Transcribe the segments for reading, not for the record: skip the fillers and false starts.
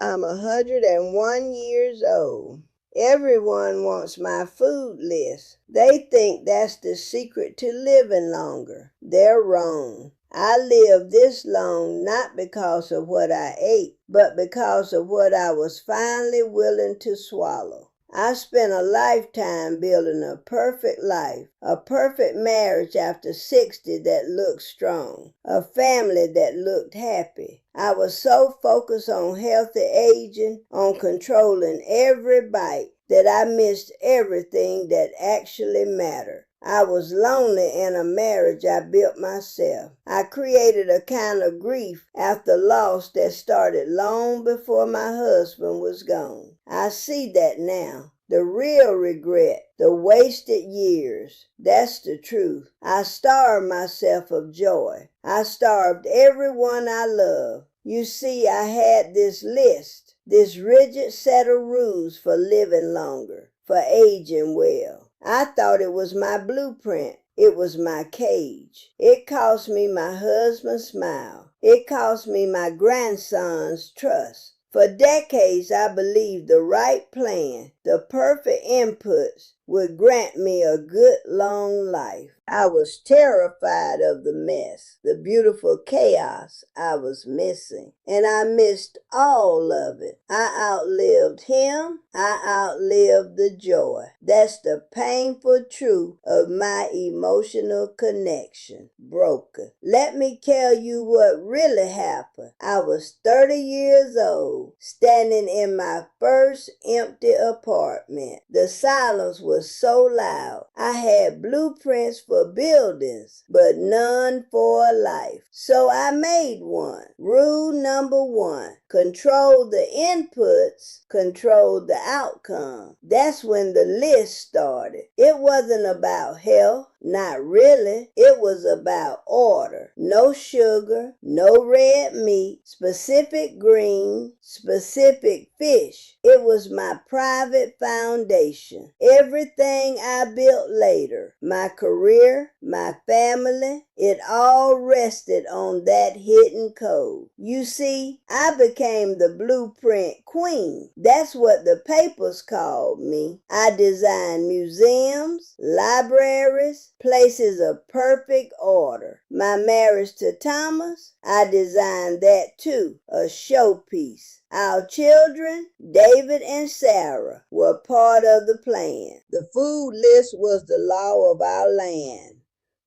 I'm 101 years old. Everyone wants my food list. They think that's the secret to living longer. They're wrong. I lived this long not because of what I ate, but because of what I was finally willing to swallow. I spent a lifetime building a perfect life, a perfect marriage after 60 that looked strong, a family that looked happy. I was so focused on healthy aging, on controlling every bite, that I missed everything that actually mattered. I was lonely in a marriage I built myself. I created a kind of grief after loss that started long before my husband was gone. I see that now. The real regret, the wasted years. That's the truth. I starved myself of joy. I starved everyone I love. You see, I had this list, this rigid set of rules for living longer, for aging well. I thought it was my blueprint. It was my cage. It cost me my husband's smile. It cost me my grandson's trust. For decades, I believed the right plan, the perfect inputs, would grant me a good long life. I was terrified of the mess, the beautiful chaos I was missing, and I missed all of it. I outlived him. I outlived the joy. That's the painful truth of my emotional connection. Broken. Let me tell you what really happened. I was 30 years old, standing in my first empty apartment. The silence was so loud. I had blueprints for buildings, but none for a life. So I made one. Rule number 1, control the inputs, control the outcome. That's when the list started. It wasn't about health. Not really. It was about order. No sugar, no red meat, specific green, specific fish. It was my private foundation. Everything I built later, my career, my family, it all rested on that hidden code. You see, I became the blueprint queen. That's what the papers called me. I designed museums, libraries, places of perfect order. My marriage to Thomas, I designed that too, a showpiece. Our children, David and Sarah, were part of the plan. The food list was the law of our land,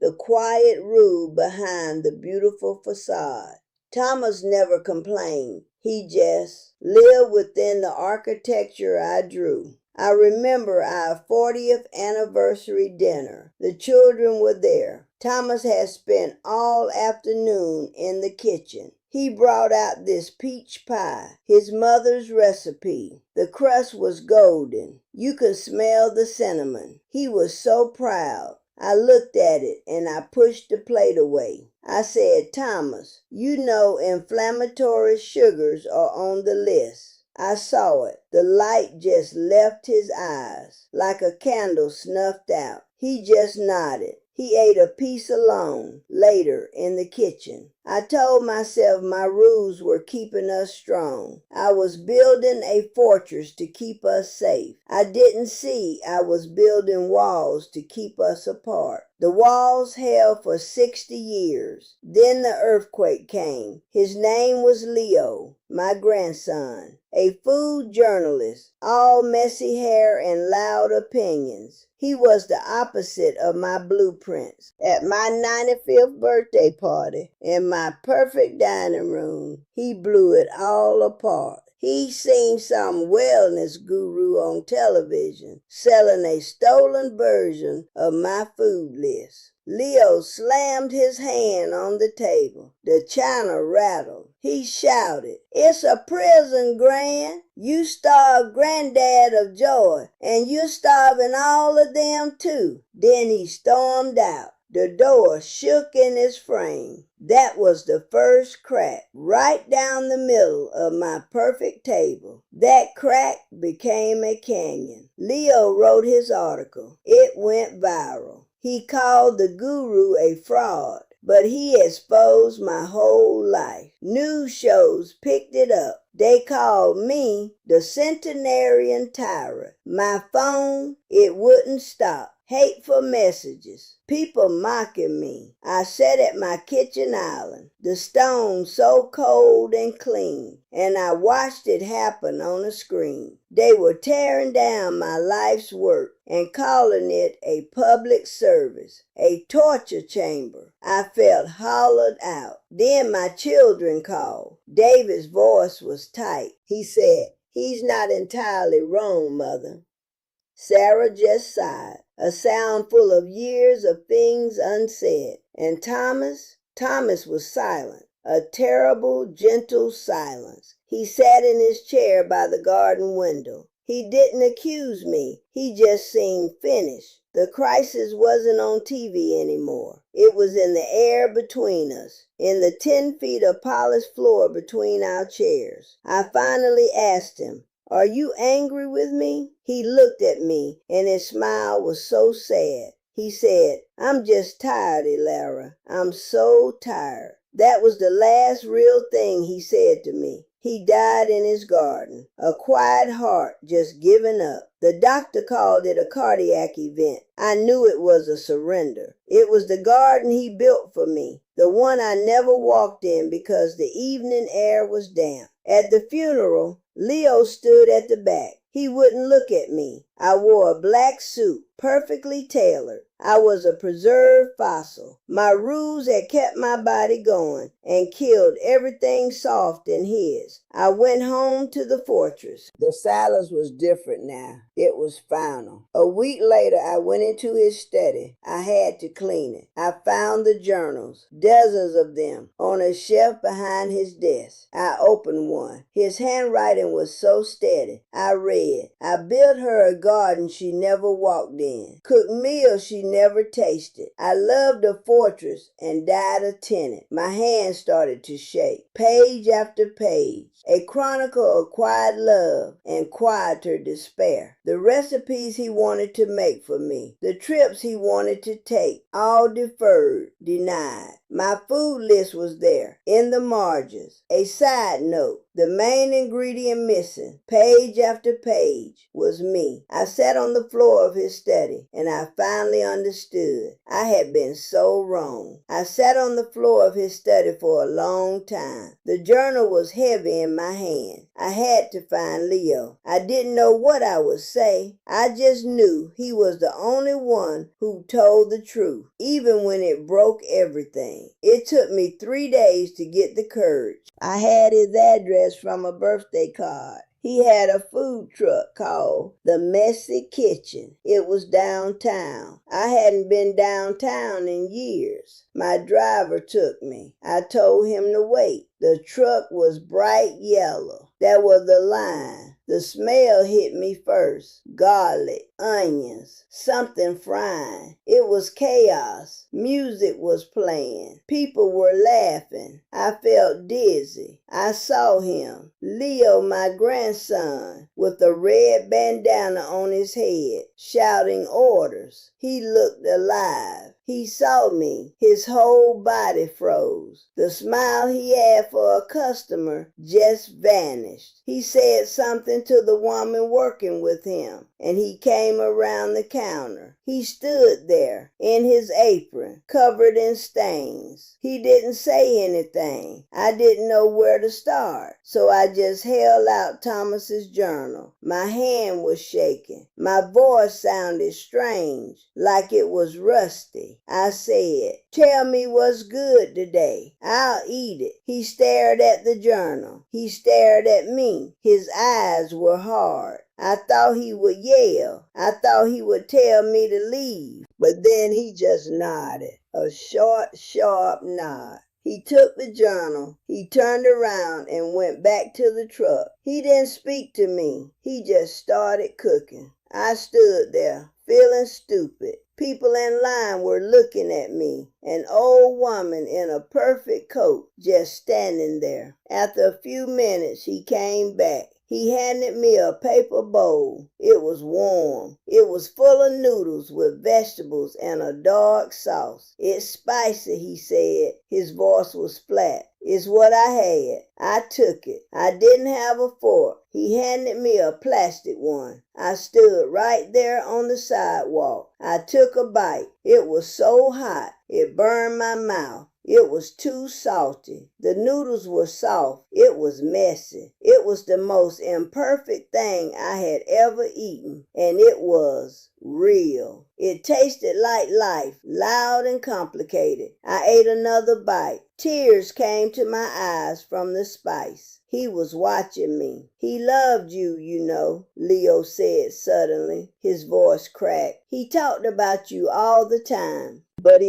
the quiet rule behind the beautiful facade. Thomas never complained. He just lived within the architecture I drew. I remember our 40th anniversary dinner. The children were there. Thomas had spent all afternoon in the kitchen. He brought out this peach pie, his mother's recipe. The crust was golden. You could smell the cinnamon. He was so proud. I looked at it and I pushed the plate away. I said, Thomas, you know inflammatory sugars are on the list. I saw it. The light just left his eyes, like a candle snuffed out. He just nodded. He ate a piece alone, later in the kitchen. I told myself my rules were keeping us strong. I was building a fortress to keep us safe. I didn't see I was building walls to keep us apart. The walls held for 60 years. Then the earthquake came. His name was Leo, my grandson, a food journalist, all messy hair and loud opinions. He was the opposite of my blueprints. At my 95th birthday party, in my perfect dining room, he blew it all apart. He seen some wellness guru on television selling a stolen version of my food list. Leo slammed his hand on the table. The china rattled. He shouted, "It's a prison, Gran. You starved Granddad of joy, and you're starving all of them too." Then he stormed out. The door shook in its frame. That was the first crack, right down the middle of my perfect table. That crack became a canyon. Leo wrote his article. It went viral. He called the guru a fraud. but he exposed my whole life. News shows picked it up. They called me the centenarian tyrant. My phone, it wouldn't stop. Hateful messages. People mocking me. I sat at my kitchen island, the stone so cold and clean, and I watched it happen on a screen. They were tearing down my life's work and calling it a public service, a torture chamber. I felt hollowed out. Then my children called. David's voice was tight. He said, "He's not entirely wrong, Mother." Sarah just sighed, a sound full of years of things unsaid. And Thomas was silent, a terrible, gentle silence. He sat in his chair by the garden window. He didn't accuse me. He just seemed finished. The crisis wasn't on TV anymore. It was in the air between us, in the 10 feet of polished floor between our chairs. I finally asked him, "Are you angry with me?" He looked at me, and his smile was so sad. He said, "I'm just tired, Elara. I'm so tired." That was the last real thing he said to me. He died in his garden, a quiet heart just giving up. The doctor called it a cardiac event. I knew it was a surrender. It was the garden he built for me, the one I never walked in because the evening air was damp. At the funeral, Leo stood at the back. He wouldn't look at me. I wore a black suit, perfectly tailored. I was a preserved fossil. My rules had kept my body going and killed everything soft in his. I went home to the fortress. The silence was different now. It was final. A week later, I went into his study. I had to clean it. I found the journals, dozens of them, on a shelf behind his desk. I opened one. His handwriting was so steady. I read, "I built her a garden she never walked in, cooked meals she never tasted. I loved a fortress and died a tenant." My hands started to shake. Page after page. A chronicle of quiet love and quieter despair. The recipes he wanted to make for me. The trips he wanted to take. All deferred, denied. My food list was there, in the margins. A side note. The main ingredient missing, page after page, was me. I sat on the floor of his study, and I finally understood. I had been so wrong. I sat on the floor of his study for a long time. The journal was heavy in my hand. I had to find Leo. I didn't know what I would say. I just knew he was the only one who told the truth, even when it broke everything. It took me 3 days to get the courage. I had his address from a birthday card. He had a food truck called The Messy Kitchen. It was downtown. I hadn't been downtown in years. My driver took me. I told him to wait. The truck was bright yellow. That was the line. The smell hit me first. Garlic, onions, something frying. It was chaos. Music was playing. People were laughing. I felt dizzy. I saw him, Leo, my grandson, with a red bandana on his head, shouting orders. He looked alive. He saw me. His whole body froze. The smile he had for a customer just vanished. He said something to the woman working with him, and he came around the counter. He stood there in his apron, covered in stains. He didn't say anything. I didn't know where to start, so I just held out Thomas's journal. My hand was shaking. My voice sounded strange, like it was rusty. I said, "Tell me what's good today. I'll eat it." He stared at the journal. He stared at me. His eyes were hard. I thought he would yell. I thought he would tell me to leave. But then he just nodded. A short, sharp nod. He took the journal. He turned around and went back to the truck. He didn't speak to me. He just started cooking. I stood there, feeling stupid. People in line were looking at me. An old woman in a perfect coat just standing there. After a few minutes, he came back. He handed me a paper bowl. It was warm. It was full of noodles with vegetables and a dark sauce. It's spicy, he said. His voice was flat. It's what I had. I took it. I didn't have a fork. He handed me a plastic one. I stood right there on the sidewalk. I took a bite. It was so hot. It burned my mouth. It was too salty. The noodles were soft. It was messy. It was the most imperfect thing I had ever eaten. And it was real. It tasted like life, loud and complicated. I ate another bite. Tears came to my eyes from the spice. He was watching me. He loved you, you know, Leo said suddenly. His voice cracked. He talked about you all the time. But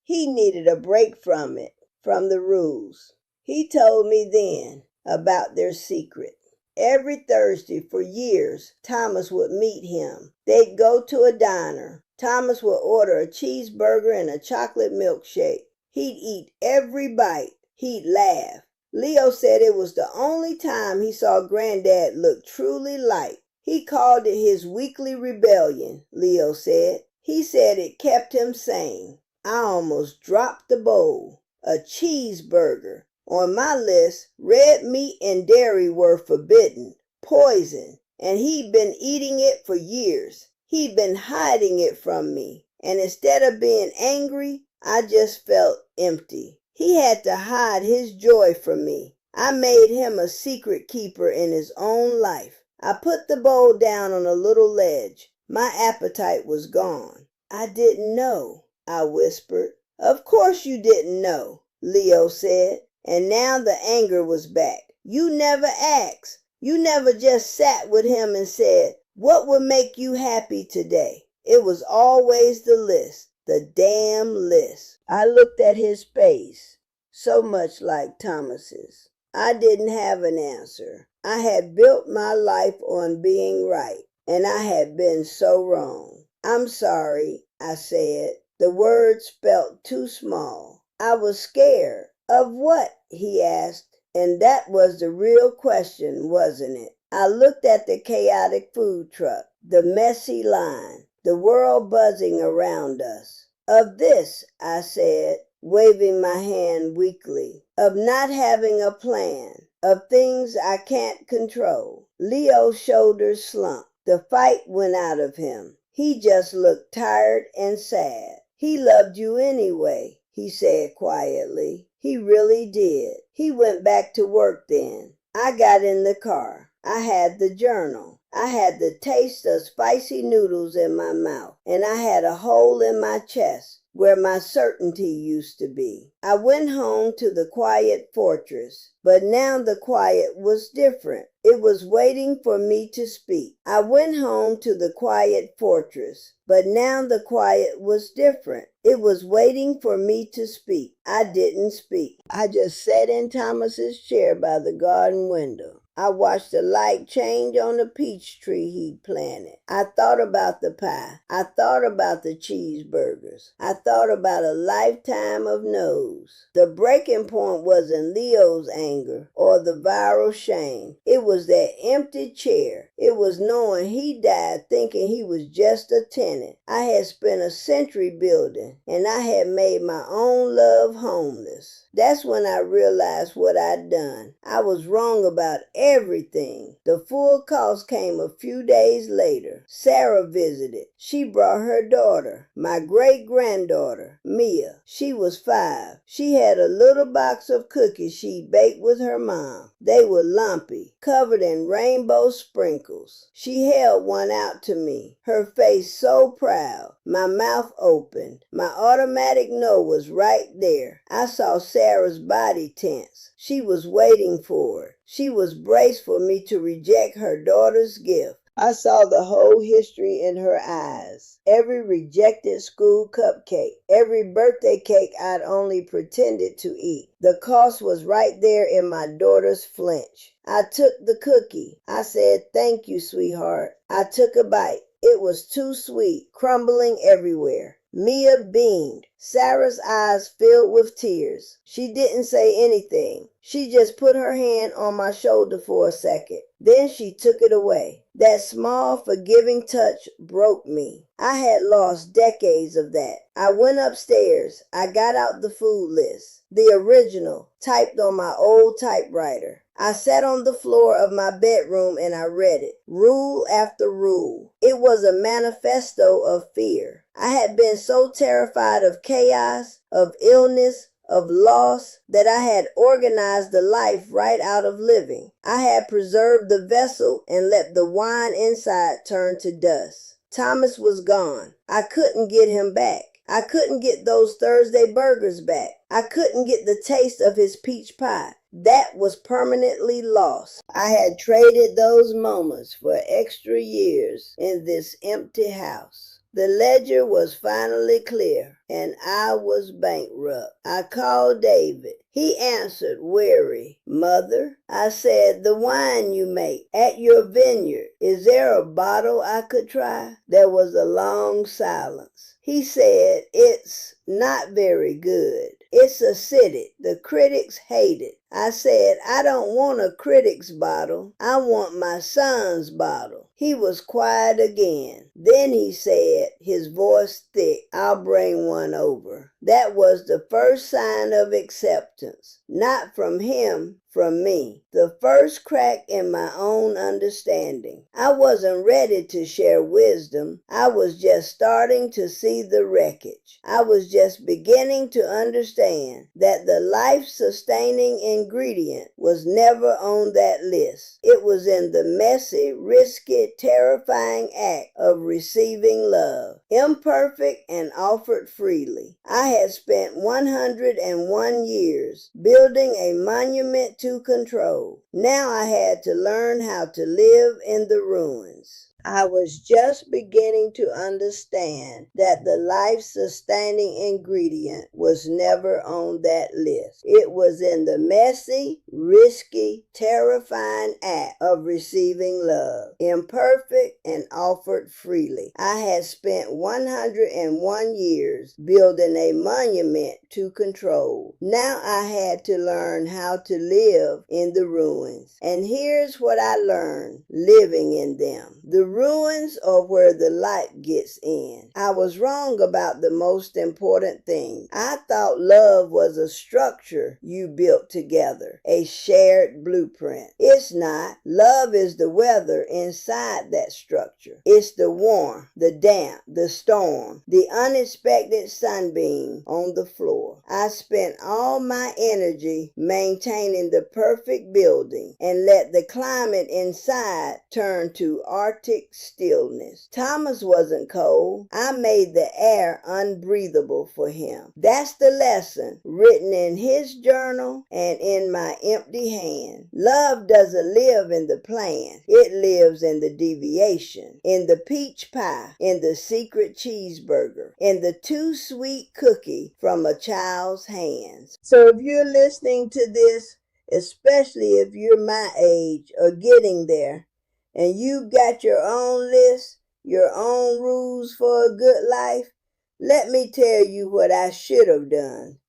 he needed a break from it, from the rules. He told me then about their secret. Every Thursday for years, Thomas would meet him. They'd go to a diner. Thomas would order a cheeseburger and a chocolate milkshake. He'd eat every bite. He'd laugh. Leo said it was the only time he saw Granddad look truly light. He called it his weekly rebellion, Leo said. He said it kept him sane. I almost dropped the bowl. A cheeseburger. On my list, red meat and dairy were forbidden, poison, and he'd been eating it for years. He'd been hiding it from me, and instead of being angry, I just felt empty. He had to hide his joy from me. I made him a secret keeper in his own life. I put the bowl down on a little ledge. My appetite was gone. I didn't know, I whispered. Of course you didn't know, Leo said. And now the anger was back. You never asked. You never just sat with him and said, what would make you happy today? It was always the list, the damn list. I looked at his face, so much like Thomas's. I didn't have an answer. I had built my life on being right, and I had been so wrong. I'm sorry, I said. The words felt too small. I was scared. Of what? He asked. And that was the real question, wasn't it? I looked at the chaotic food truck, the messy line, the world buzzing around us. Of this, I said, waving my hand weakly. Of not having a plan. Of things I can't control. Leo's shoulders slumped. The fight went out of him. He just looked tired and sad. He loved you anyway, he said quietly. He really did. He went back to work then. I got in the car. I had the journal. I had the taste of spicy noodles in my mouth, and I had a hole in my chest where my certainty used to be. I went home to the quiet fortress, but now the quiet was different. It was waiting for me to speak. I went home to the quiet fortress, but now the quiet was different. It was waiting for me to speak. I didn't speak. I just sat in Thomas's chair by the garden window. I watched the light change on the peach tree he'd planted. I thought about the pie. I thought about the cheeseburgers. I thought about a lifetime of no's. The breaking point wasn't Leo's anger or the viral shame. It was that empty chair. It was knowing he died thinking he was just a tenant. I had spent a century building, and I had made my own love homeless. That's when I realized what I'd done. I was wrong about everything. The full cost came a few days later. Sarah visited. She brought her daughter, my great-granddaughter, Mia. She was 5. She had a little box of cookies she baked with her mom. They were lumpy, covered in rainbow sprinkles. She held one out to me, her face so proud, my mouth open. My automatic no was right there. I saw Sarah's body tense. She was waiting for it. She was braced for me to reject her daughter's gift. I saw the whole history in her eyes. Every rejected school cupcake, every birthday cake I'd only pretended to eat. The cost was right there in my daughter's flinch. I took the cookie. I said, "Thank you, sweetheart." I took a bite. It was too sweet, crumbling everywhere. Mia beamed. Sarah's eyes filled with tears. She didn't say anything. She just put her hand on my shoulder for a second. Then she took it away. That small, forgiving touch broke me. I had lost decades of that. I went upstairs. I got out the food list, the original, typed on my old typewriter. I sat on the floor of my bedroom and I read it, rule after rule. It was a manifesto of fear. I had been so terrified of chaos, of illness, of loss, that I had organized the life right out of living. I had preserved the vessel and let the wine inside turn to dust. Thomas was gone. I couldn't get him back. I couldn't get those Thursday burgers back. I couldn't get the taste of his peach pie. That was permanently lost. I had traded those moments for extra years in this empty house. The ledger was finally clear, and I was bankrupt. I called David. He answered, weary. Mother, I said, the wine you make at your vineyard, is there a bottle I could try? There was a long silence. He said, it's not very good. It's acidic. The critics hate it. I said, I don't want a critic's bottle. I want my son's bottle. He was quiet again. Then he said, his voice thick, I'll bring one over. That was the first sign of acceptance. Not from him, from me. The first crack in my own understanding. I wasn't ready to share wisdom. I was just starting to see the wreckage. I was just beginning to understand that the life-sustaining ingredient was never on that list. It was in the messy, risky, terrifying act of receiving love, imperfect and offered freely. I had spent 101 years building a monument to control. Now I had to learn how to live in the ruins. I was just beginning to understand that the life-sustaining ingredient was never on that list. It was in the messy, risky, terrifying act of receiving love, imperfect and offered freely. I had spent 101 years building a monument to control. Now I had to learn how to live in the ruins. And here's what I learned living in them. The ruins are where the light gets in. I was wrong about the most important thing. I thought love was a structure you built together, a shared blueprint. It's not. Love is the weather inside that structure. It's the warmth, the damp, the storm, the unexpected sunbeam on the floor. I spent all my energy maintaining the perfect building and let the climate inside turn to Arctic stillness. Thomas wasn't cold. I made the air unbreathable for him. That's the lesson written in his journal and in my empty hand. Love doesn't live in the plan. It lives in the deviation, in the peach pie, in the secret cheeseburger, in the too sweet cookie from a child's hands. So if you're listening to this, especially if you're my age or getting there, and you got your own list, your own rules for a good life, let me tell you what I should have done.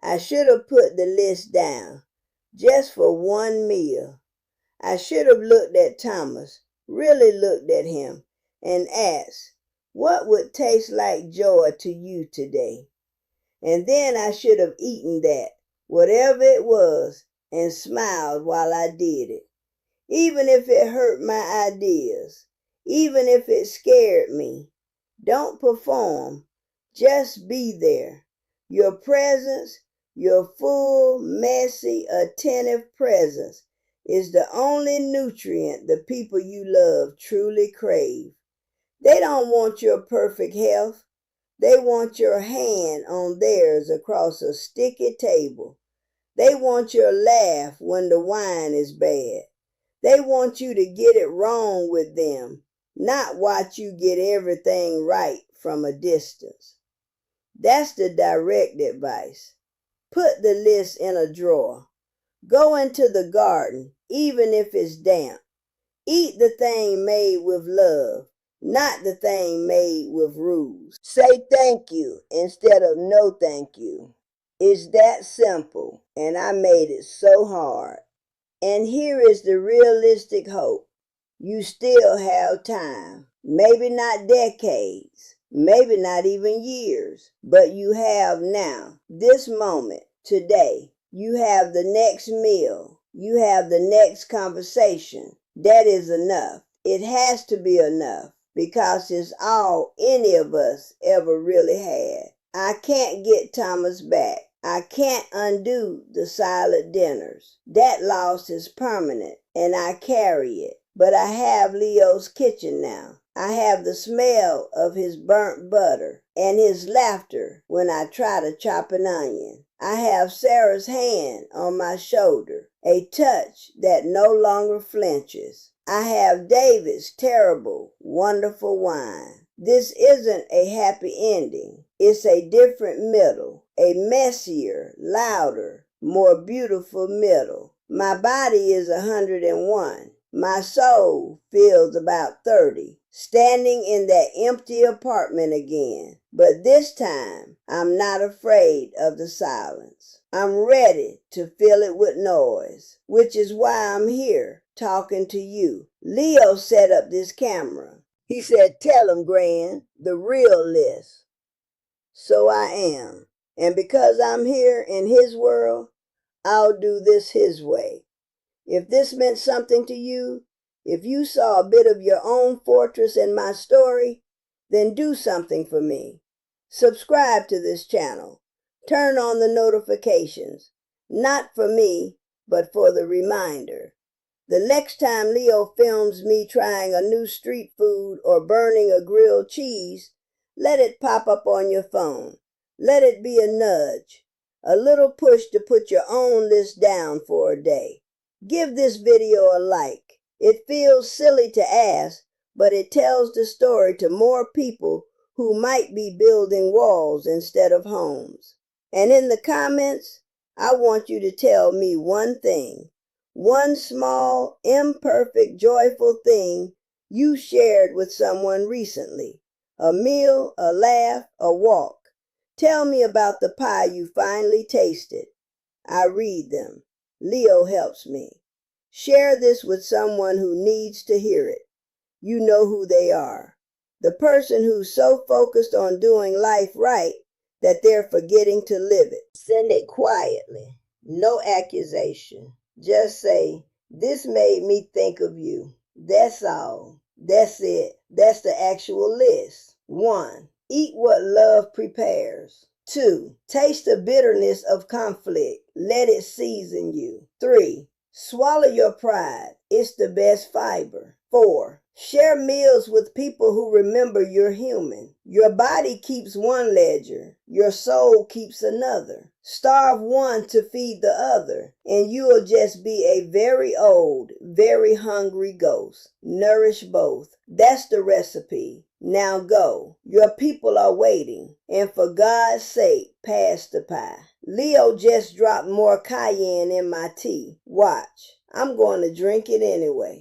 I should have put the list down, just for one meal. I should have looked at Thomas, really looked at him, and asked, what would taste like joy to you today? And then I should have eaten that, whatever it was, and smiled while I did it. Even if it hurt my ideas, even if it scared me. Don't perform, just be there. Your presence, your full, messy, attentive presence is the only nutrient the people you love truly crave. They don't want your perfect health. They want your hand on theirs across a sticky table. They want your laugh when the wine is bad. They want you to get it wrong with them, not watch you get everything right from a distance. That's the direct advice. Put the list in a drawer. Go into the garden, even if it's damp. Eat the thing made with love. not the thing made with rules. Say thank you instead of no thank you. It's that simple, and I made it so hard. And here is the realistic hope. You still have time. Maybe not decades, maybe not even years, but you have now, this moment, today. You have the next meal. You have the next conversation. That is enough. It has to be enough because it's all any of us ever really had. I can't get Thomas back. I can't undo the silent dinners. That loss is permanent, and I carry it. But I have Leo's kitchen now. I have the smell of his burnt butter and his laughter when I try to chop an onion. I have Sarah's hand on my shoulder, a touch that no longer flinches. I have David's terrible, wonderful wine. This isn't a happy ending. It's a different middle, a messier, louder, more beautiful middle. My body is 101. My soul feels about 30, standing in that empty apartment again. But this time, I'm not afraid of the silence. I'm ready to fill it with noise, which is why I'm here talking to you. Leo set up this camera. He said, tell him, Gran, the real list. So I am. And because I'm here in his world, I'll do this his way. If this meant something to you, if you saw a bit of your own fortress in my story, then do something for me. Subscribe to this channel. Turn on the notifications. Not for me, but for the reminder. The next time Leo films me trying a new street food or burning a grilled cheese, let it pop up on your phone. Let it be a nudge, a little push to put your own list down for a day. Give this video a like. It feels silly to ask, but it tells the story to more people who might be building walls instead of homes. And in the comments, I want you to tell me one thing. One small, imperfect, joyful thing you shared with someone recently. A meal, a laugh, a walk. Tell me about the pie you finally tasted. I read them. Leo helps me. Share this with someone who needs to hear it. You know who they are. The person who's so focused on doing life right that they're forgetting to live it. Send it quietly. No accusation. Just say, this made me think of you. That's all. That's it. That's the actual list. 1. Eat what love prepares. 2. Taste the bitterness of conflict. Let it season you. 3. Swallow your pride. It's the best fiber. 4. Share meals with people who remember you're human. Your body keeps one ledger. Your soul keeps another. Starve one to feed the other, and you'll just be a very old, very hungry ghost. Nourish both. That's the recipe. Now go. Your people are waiting, and for God's sake, pass the pie. Leo just dropped more cayenne in my tea. Watch. I'm going to drink it anyway.